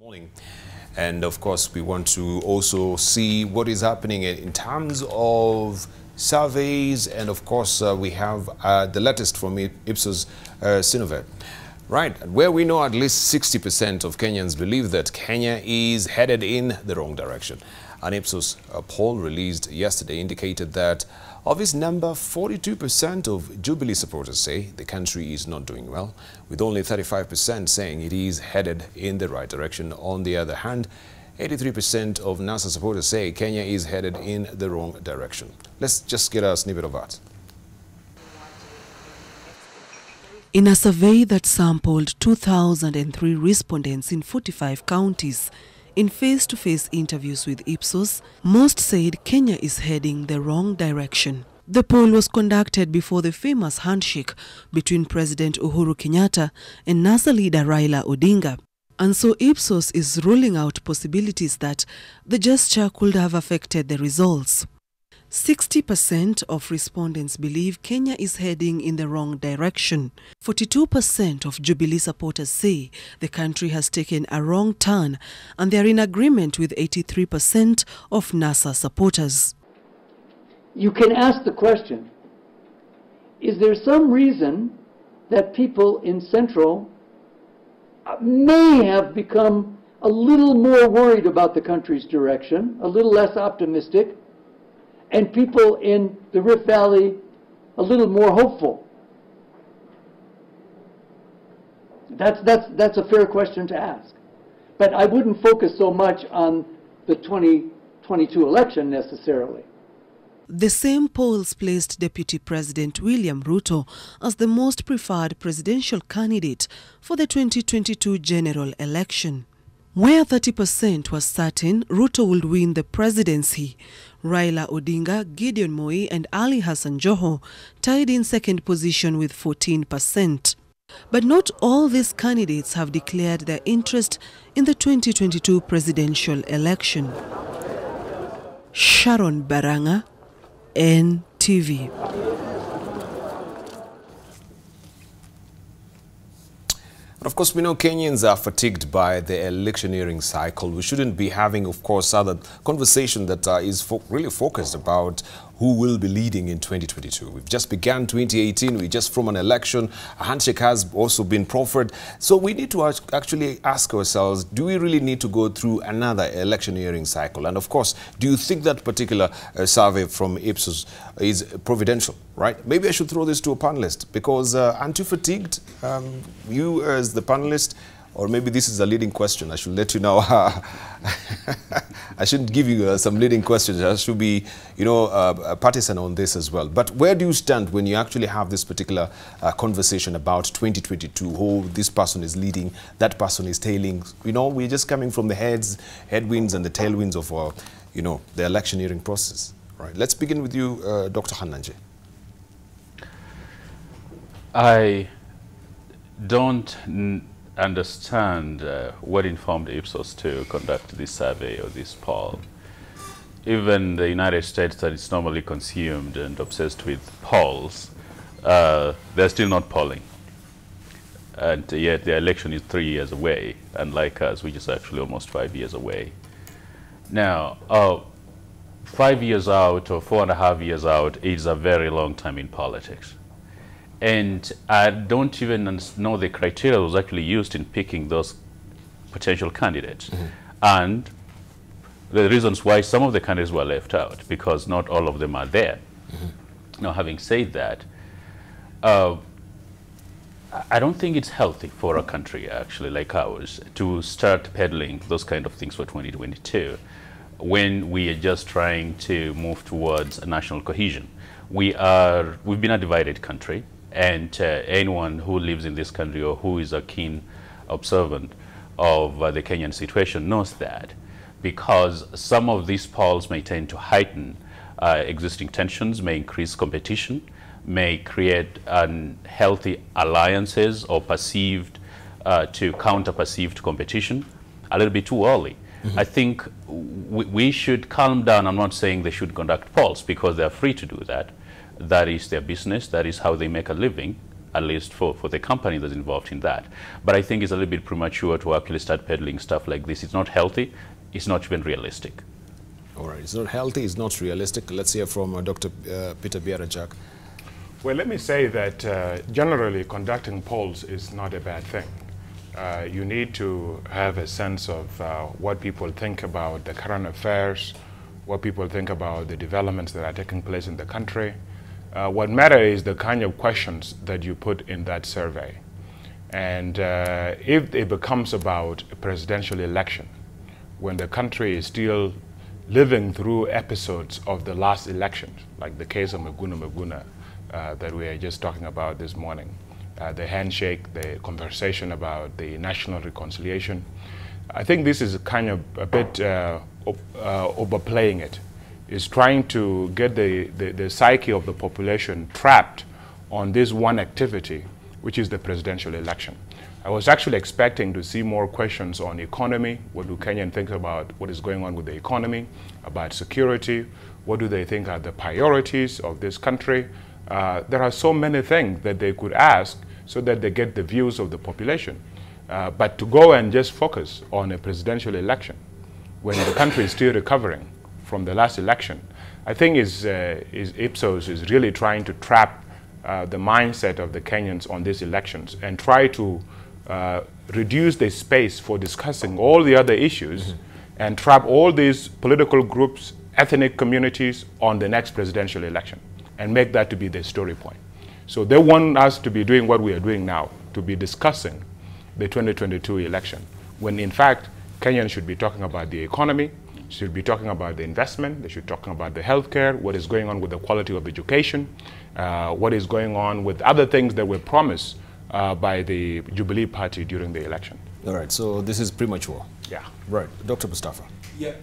Morning. And of course, we want to also see what is happening in terms of surveys. And of course, we have the latest from Ipsos Sinovet. Right, where we know at least 60% of Kenyans believe that Kenya is headed in the wrong direction. An Ipsos poll released yesterday indicated that of this number, 42% of Jubilee supporters say the country is not doing well, with only 35% saying it is headed in the right direction. On the other hand, 83% of NASA supporters say Kenya is headed in the wrong direction. Let's just get a snippet of that. In a survey that sampled 2,003 respondents in 45 counties, in face-to-face interviews with Ipsos, most said Kenya is heading the wrong direction. The poll was conducted before the famous handshake between President Uhuru Kenyatta and NASA leader Raila Odinga. And so Ipsos is ruling out possibilities that the gesture could have affected the results. 60% of respondents believe Kenya is heading in the wrong direction. 42% of Jubilee supporters say the country has taken a wrong turn, and they are in agreement with 83% of NASA supporters. You can ask the question, is there some reason that people in Central may have become a little more worried about the country's direction, a little less optimistic, and people in the Rift Valley a little more hopeful? That's a fair question to ask. But I wouldn't focus so much on the 2022 election necessarily. The same polls placed Deputy President William Ruto as the most preferred presidential candidate for the 2022 general election. Where 30% was certain Ruto would win the presidency, Raila Odinga, Gideon Moi and Ali Hassan Joho tied in second position with 14%. But not all these candidates have declared their interest in the 2022 presidential election. Sharon Baranga, NTV. And of course, we know Kenyans are fatigued by the electioneering cycle. We shouldn't be having, of course, other conversation that is really focused about who will be leading in 2022. We've just begun 2018. We just from an election. A handshake has also been proffered. So we need to actually ask ourselves, do we really need to go through another electioneering cycle? And of course, do you think that particular survey from Ipsos is providential, right? Maybe I should throw this to a panelist because aren't you fatigued? You as the panelist, or maybe this is a leading question. I should let you know. I shouldn't give you some leading questions. I should be, partisan on this as well. But where do you stand when you actually have this particular conversation about 2022? Who this person is leading, that person is tailing. We're just coming from the headwinds and the tailwinds of, the electioneering process. Right. Let's begin with you, Dr. Hananje. I don't understand what informed Ipsos to conduct this survey or this poll. Even the United States, that is normally consumed and obsessed with polls, they're still not polling. And yet the election is 3 years away, unlike us, which is actually almost 5 years away. Now, 5 years out or 4.5 years out is a very long time in politics. And I don't even know the criteria that was actually used in picking those potential candidates. Mm-hmm. And the reasons why some of the candidates were left out, because not all of them are there. Mm-hmm. Now, having said that, I don't think it's healthy for a country, actually, like ours, to start peddling those kind of things for 2022 when we are just trying to move towards a national cohesion. We've been a divided country. And anyone who lives in this country or who is a keen observant of the Kenyan situation knows that, because some of these polls may tend to heighten existing tensions, may increase competition, may create unhealthy alliances or perceived to counter perceived competition a little bit too early. Mm-hmm. I think we should calm down. I'm not saying they should conduct polls because they're free to do that. That is their business. That is how they make a living. at least for the company that's involved in that. But I think it's a little bit premature to actually start peddling stuff like this. It's not healthy. It's not even realistic. All right, it's not healthy, it's not realistic. Let's hear from Dr. Peter Biara-Jack. Well, let me say that generally conducting polls is not a bad thing. You need to have a sense of what people think about the current affairs, what people think about the developments that are taking place in the country. What matters is the kind of questions that you put in that survey. And if it becomes about a presidential election, when the country is still living through episodes of the last election, like the case of Maguna that we are just talking about this morning, the handshake, the conversation about the national reconciliation, I think this is kind of a bit overplaying it. It's trying to get the psyche of the population trapped on this one activity, which is the presidential election. I was actually expecting to see more questions on economy. What do Kenyans think about what is going on with the economy, about security? What do they think are the priorities of this country? There are so many things that they could ask so that they get the views of the population. But to go and just focus on a presidential election when the country is still recovering from the last election, I think Ipsos is really trying to trap the mindset of the Kenyans on these elections and try to reduce the space for discussing all the other issues and trap all these political groups, ethnic communities on the next presidential election and make that to be the story point. So they want us to be doing what we are doing now, to be discussing the 2022 election, when in fact Kenyans should be talking about the economy, should be talking about the investment, they should be talking about the healthcare, what is going on with the quality of education, what is going on with other things that were promised by the Jubilee Party during the election. All right, so this is premature. Yeah. Right, Dr. Mustafa. Yeah,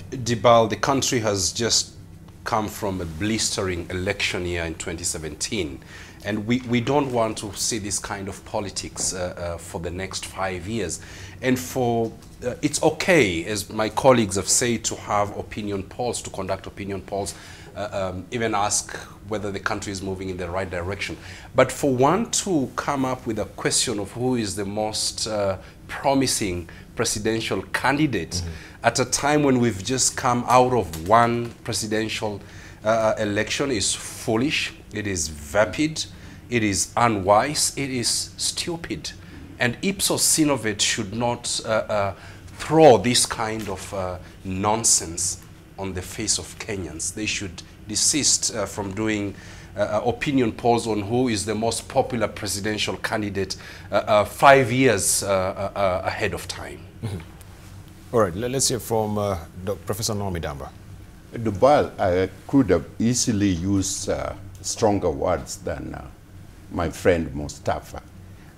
Debarl, the country has just come from a blistering election year in 2017, and we don't want to see this kind of politics for the next 5 years. And for it's okay, as my colleagues have said, to have opinion polls, to conduct opinion polls, even ask whether the country is moving in the right direction. But for one to come up with a question of who is the most promising presidential candidate at a time when we've just come out of one presidential election is foolish, it is vapid, it is unwise, it is stupid. And Ipsos Synovate should not throw this kind of nonsense on the face of Kenyans. They should desist from doing opinion polls on who is the most popular presidential candidate 5 years ahead of time. All right, let's hear from Professor Naomi Damba. Debarl, I could have easily used stronger words than my friend Mustafa,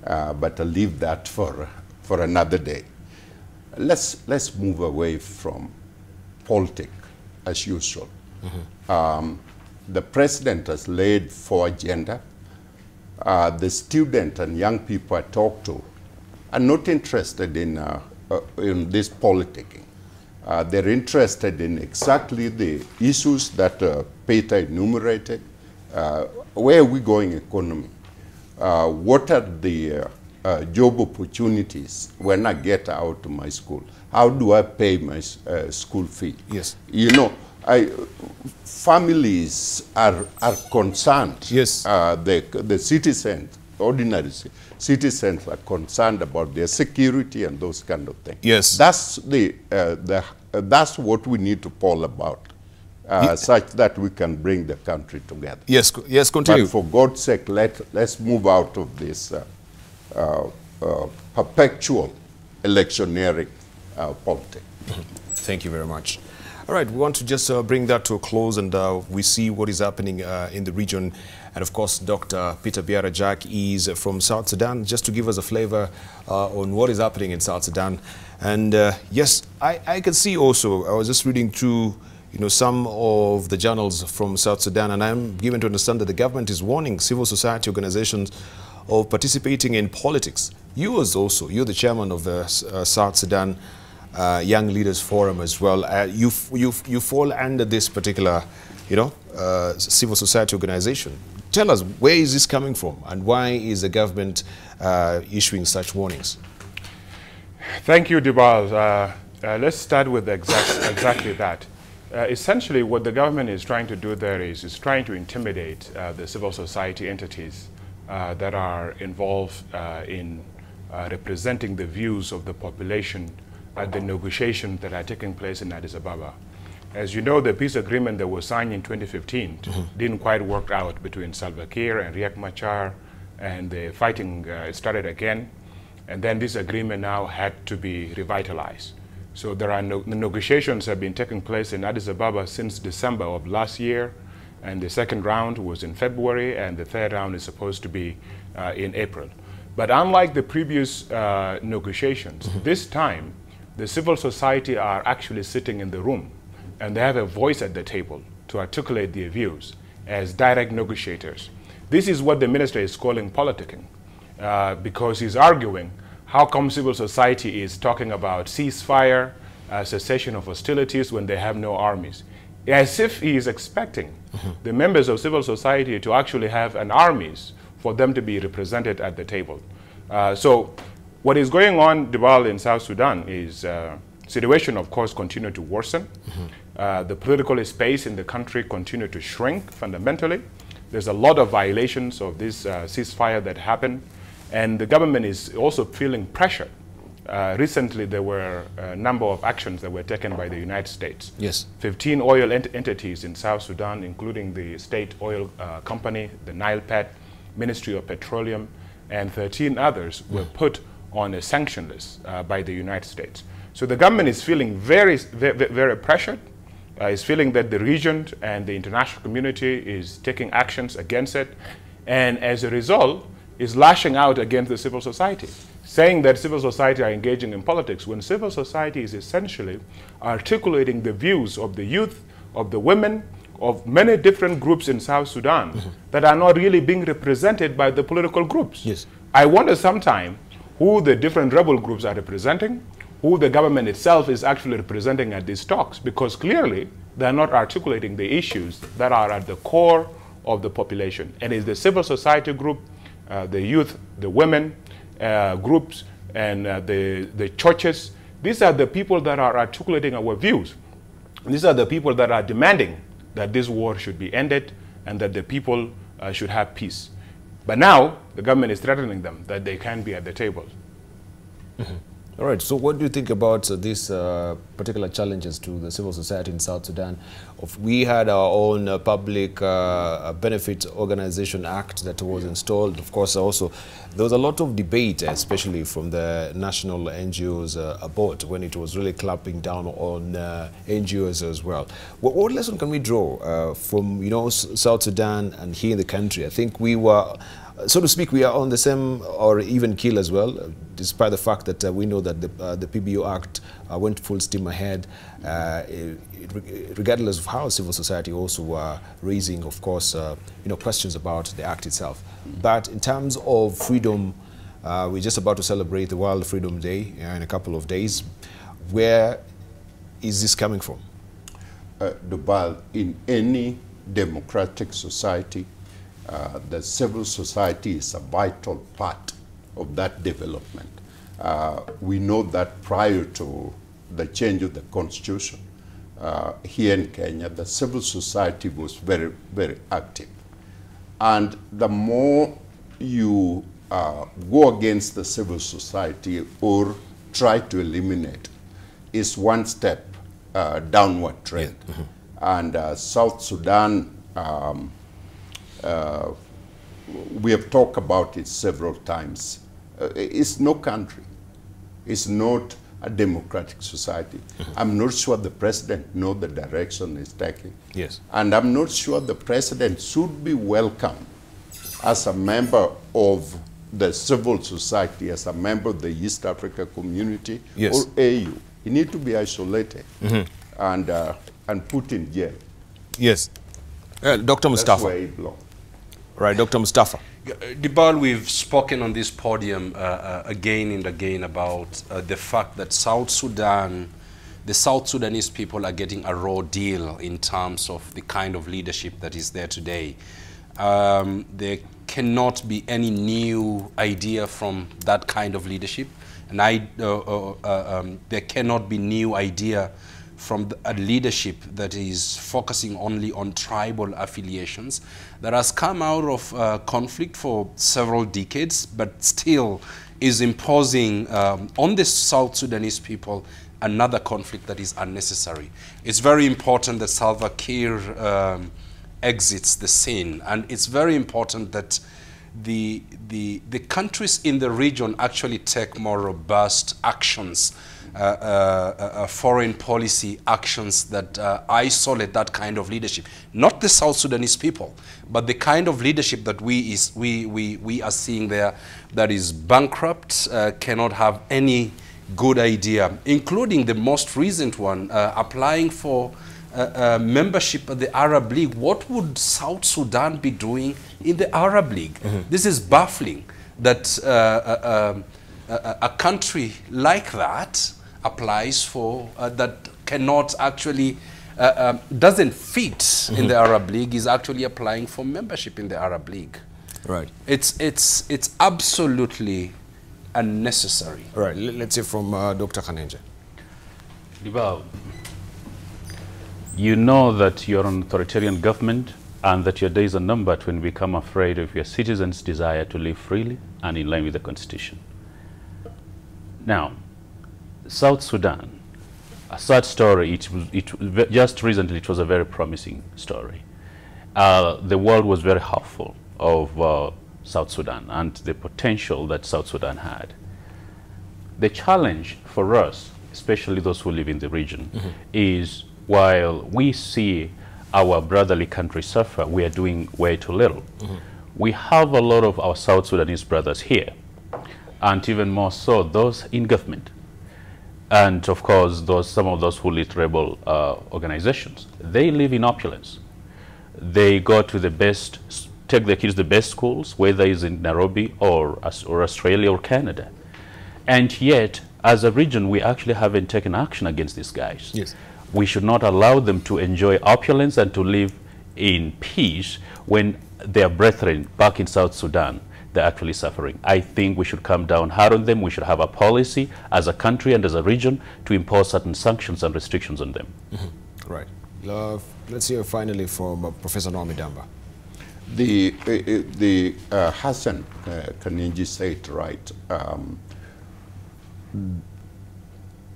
but I'll leave that for another day. Let's move away from politics as usual. The president has laid 4 agenda. The student and young people I talk to are not interested in this politicking. They're interested in exactly the issues that Peter enumerated. Where are we going economy? What are the job opportunities when I get out of my school? How do I pay my school fee? Yes. You know, families are concerned. Yes. The citizens, ordinary citizens are concerned about their security and those kind of things. Yes. That's what we need to poll about, such that we can bring the country together. Yes, yes, continue. But for God's sake, let's move out of this perpetual electioneering politics. Thank you very much. All right, we want to just bring that to a close, and we see what is happening in the region. And of course, Dr. Peter Biara-Jack is from South Sudan, just to give us a flavor on what is happening in South Sudan. And yes, I can see also, I was just reading through, you know, some of the journals from South Sudan, and I'm given to understand that the government is warning civil society organizations of participating in politics. You as also, you're the chairman of the South Sudan Young Leaders Forum as well. You fall under this particular, you know, civil society organization. tell us, where is this coming from, and why is the government issuing such warnings? Thank you, Debarl. Let's start with exactly that. Essentially, what the government is trying to do there is trying to intimidate the civil society entities that are involved in representing the views of the population at the negotiations that are taking place in Addis Ababa. As you know, the peace agreement that was signed in 2015 didn't quite work out between Salva Kiir and Riek Machar, and the fighting started again. And then this agreement now had to be revitalized. So there are the negotiations have been taking place in Addis Ababa since December of last year, and the second round was in February, and the third round is supposed to be in April. But unlike the previous negotiations, this time the civil society are actually sitting in the room, and they have a voice at the table to articulate their views as direct negotiators. This is what the minister is calling politicking, because he's arguing how come civil society is talking about ceasefire, cessation of hostilities when they have no armies, as if he is expecting the members of civil society to actually have an armies for them to be represented at the table. So what is going on, Debarl, in South Sudan is situation, of course, continue to worsen. The political space in the country continue to shrink fundamentally. There's a lot of violations of this ceasefire that happened, and the government is also feeling pressure. Recently, there were a number of actions that were taken by the United States. Yes. 15 oil entities in South Sudan, including the state oil company, the Nile Pet, Ministry of Petroleum, and 13 others were put on a sanction list by the United States. So the government is feeling very pressured. Is feeling that the region and the international community is taking actions against it, and as a result is lashing out against the civil society, saying that civil society are engaging in politics when civil society is essentially articulating the views of the youth, of the women, of many different groups in South Sudan that are not really being represented by the political groups. Yes. I wonder sometime who the different rebel groups are representing, who the government itself is actually representing at these talks, because clearly they're not articulating the issues that are at the core of the population. And it's the civil society group, the youth, the women groups, and the churches. These are the people that are articulating our views. These are the people that are demanding that this war should be ended and that the people should have peace. But now the government is threatening them that they can't be at the table. All right, so what do you think about these particular challenges to the civil society in South Sudan? We had our own Public Benefit Organization Act that was installed. Of course, also there was a lot of debate, especially from the national NGOs board, when it was really clamping down on NGOs as well. What lesson can we draw from, you know, South Sudan and here in the country? I think we were, so to speak, we are on the same or even keel as well, despite the fact that we know that the PBO Act went full steam ahead, regardless of how civil society also were raising, of course, you know, questions about the Act itself. But in terms of freedom, we're just about to celebrate the World Freedom Day in a couple of days. Where is this coming from? Debarl, in any democratic society, the civil society is a vital part of that development. We know that prior to the change of the constitution here in Kenya, the civil society was very, very active. And the more you go against the civil society or try to eliminate, is one step downward trend. And South Sudan, we have talked about it several times. It's no country. It's not a democratic society. I'm not sure the president knows the direction he's taking. Yes. And I'm not sure the president should be welcomed as a member of the civil society, as a member of the East Africa community, yes, or AU. He needs to be isolated and put in jail. Yes. Dr. Mustafa. That's where he belongs. Right, Dr. Mustafa. Debarl, we've spoken on this podium again and again about the fact that South Sudan, the South Sudanese people are getting a raw deal in terms of the kind of leadership that is there today. There cannot be any new idea from that kind of leadership, and there cannot be new idea from a leadership that is focusing only on tribal affiliations that has come out of conflict for several decades, but still is imposing on the South Sudanese people another conflict that is unnecessary. It's very important that Salva Kiir exits the scene, and it's very important that the countries in the region actually take more robust actions, foreign policy actions that isolate that kind of leadership. Not the South Sudanese people, but the kind of leadership that we are seeing there that is bankrupt, cannot have any good idea, including the most recent one, applying for membership of the Arab League. What would South Sudan be doing in the Arab League? This is baffling that a country like that applies for, that cannot actually, doesn't fit in the Arab League, is actually applying for membership in the Arab League. Right. It's absolutely unnecessary. Right. Let's hear from Dr. Khanenje. Debarl, you know that you're an authoritarian government and that your days are numbered when you become afraid of your citizens' desire to live freely and in line with the Constitution. Now, South Sudan, a sad story. Just recently it was a very promising story. The world was very hopeful of South Sudan and the potential that South Sudan had. The challenge for us, especially those who live in the region, is while we see our brotherly country suffer, we are doing way too little. We have a lot of our South Sudanese brothers here, and even more so those in government. And of course, some of those who lead rebel organizations, they live in opulence. They go to the best, take their kids to the best schools, whether it's in Nairobi or Australia or Canada. And yet, as a region, we actually haven't taken action against these guys. Yes. We should not allow them to enjoy opulence and to live in peace when their brethren back in South Sudan, they're actually suffering. I think we should come down hard on them. We should have a policy as a country and as a region to impose certain sanctions and restrictions on them. Right. Let's hear finally from Professor Naomi Damba. The Hassan Khanenje said right.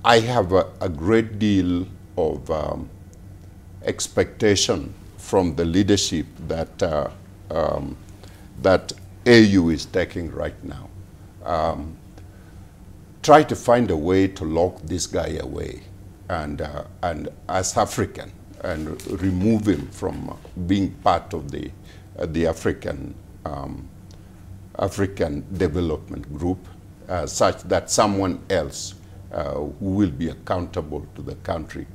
I have a great deal of expectation from the leadership that that AU is taking right now. Try to find a way to lock this guy away, and as African, and remove him from being part of the African development group, such that someone else who will be accountable to the country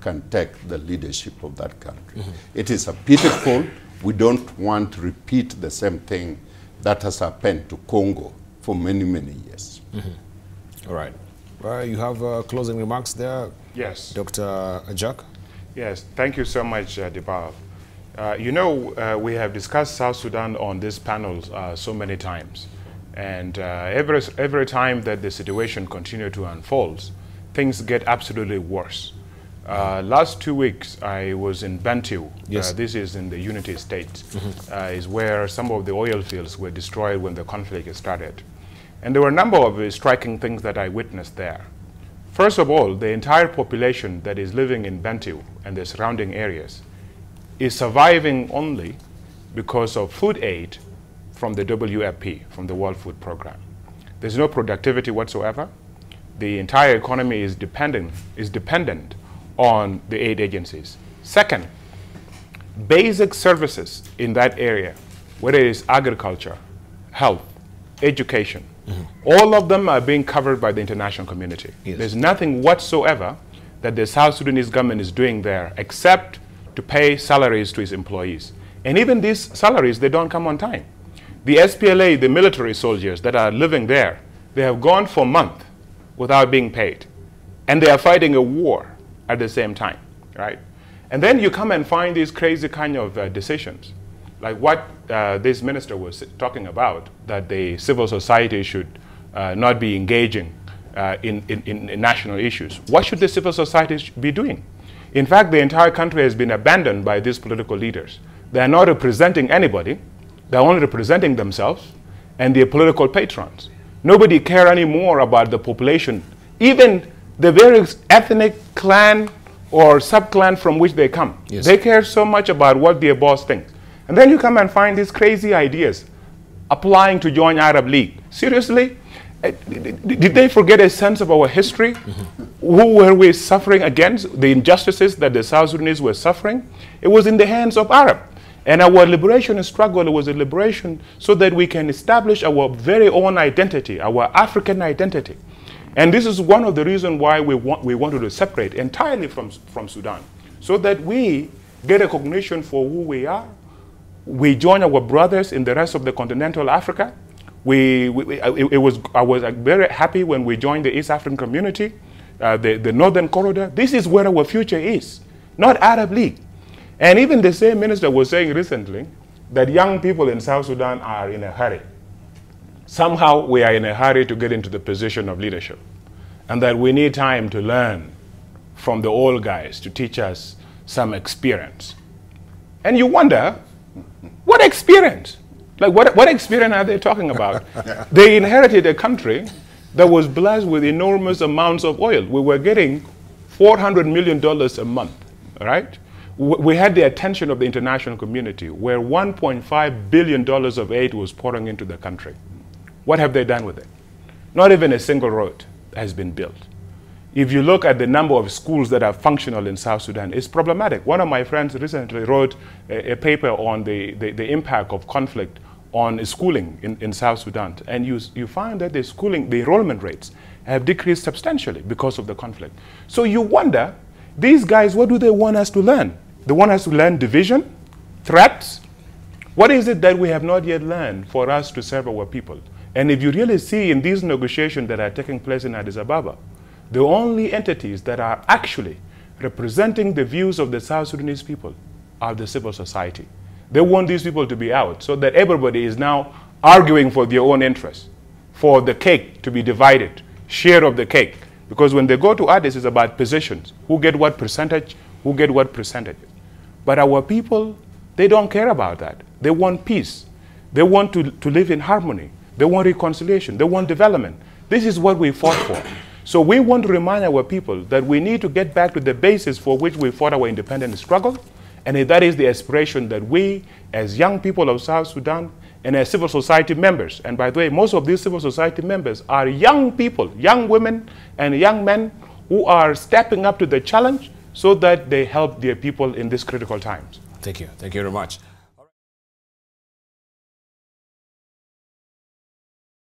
can take the leadership of that country. It is a pitiful. We don't want to repeat the same thing that has happened to Congo for many, many years. All right. You have closing remarks there? Yes. Dr. Ajak? Yes, thank you so much, Debarl. You know, we have discussed South Sudan on this panel so many times. And every time that the situation continues to unfold, things get absolutely worse. Last 2 weeks, I was in Bantu. Yes. This is in the Unity State. Is where some of the oil fields were destroyed when the conflict started. And there were a number of striking things that I witnessed there. First of all, the entire population that is living in Bantu and the surrounding areas is surviving only because of food aid from the WFP, from the World Food Program. There's no productivity whatsoever. The entire economy is dependent on the aid agencies. Second, basic services in that area, whether it is agriculture, health, education, all of them are being covered by the international community. Yes. There's nothing whatsoever that the South Sudanese government is doing there except to pay salaries to its employees. And even these salaries, they don't come on time. The SPLA, the military soldiers that are living there, they have gone for a month without being paid. And they are fighting a war at the same time, right? And then you come and find these crazy kind of decisions. like what this minister was talking about, that the civil society should not be engaging in national issues. What should the civil society be doing? In fact, the entire country has been abandoned by these political leaders. They are not representing anybody. They're only representing themselves and their political patrons. Nobody cares anymore about the population, even the various ethnic clan or sub-clan from which they come. Yes. They care so much about what their boss thinks. And then you come and find these crazy ideas applying to join Arab League. Seriously? Did they forget a sense of our history? Who were we suffering against? The injustices that the South Sudanese were suffering? It was in the hands of Arab. And our liberation struggle was a liberation so that we can establish our very own identity, our African identity. And this is one of the reasons why we wanted to separate entirely from Sudan, so that we get recognition for who we are. We join our brothers in the rest of the continental Africa. I was very happy when we joined the East African community, the Northern Corridor. This is where our future is, not Arab League. And even the same minister was saying recently that young people in South Sudan are in a hurry. Somehow we are in a hurry to get into the position of leadership, and that we need time to learn from the old guys to teach us some experience. And you wonder, what experience? Like what experience are they talking about? They inherited a country that was blessed with enormous amounts of oil. We were getting $400 million a month, right? We had the attention of the international community, where $1.5 billion of aid was pouring into the country. What have they done with it? Not even a single road has been built. If you look at the number of schools that are functional in South Sudan, it's problematic. One of my friends recently wrote a paper on the impact of conflict on schooling in South Sudan. And you find that the enrollment rates have decreased substantially because of the conflict. So you wonder, these guys, what do they want us to learn? They want us to learn division, threats. What is it that we have not yet learned for us to serve our people? And if you really see in these negotiations that are taking place in Addis Ababa, the only entities that are actually representing the views of the South Sudanese people are the civil society. They want these people to be out so that everybody is now arguing for their own interests, for the cake to be divided, share of the cake. Because when they go to Addis, it's about positions. Who get what percentage, who get what percentage. But our people, they don't care about that. They want peace. They want to live in harmony. They want reconciliation. They want development. This is what we fought for. So we want to remind our people that we need to get back to the basis for which we fought our independence struggle, and that is the aspiration that we, as young people of South Sudan, and as civil society members, and by the way, most of these civil society members are young people, young women and young men who are stepping up to the challenge so that they help their people in these critical times. Thank you. Thank you very much.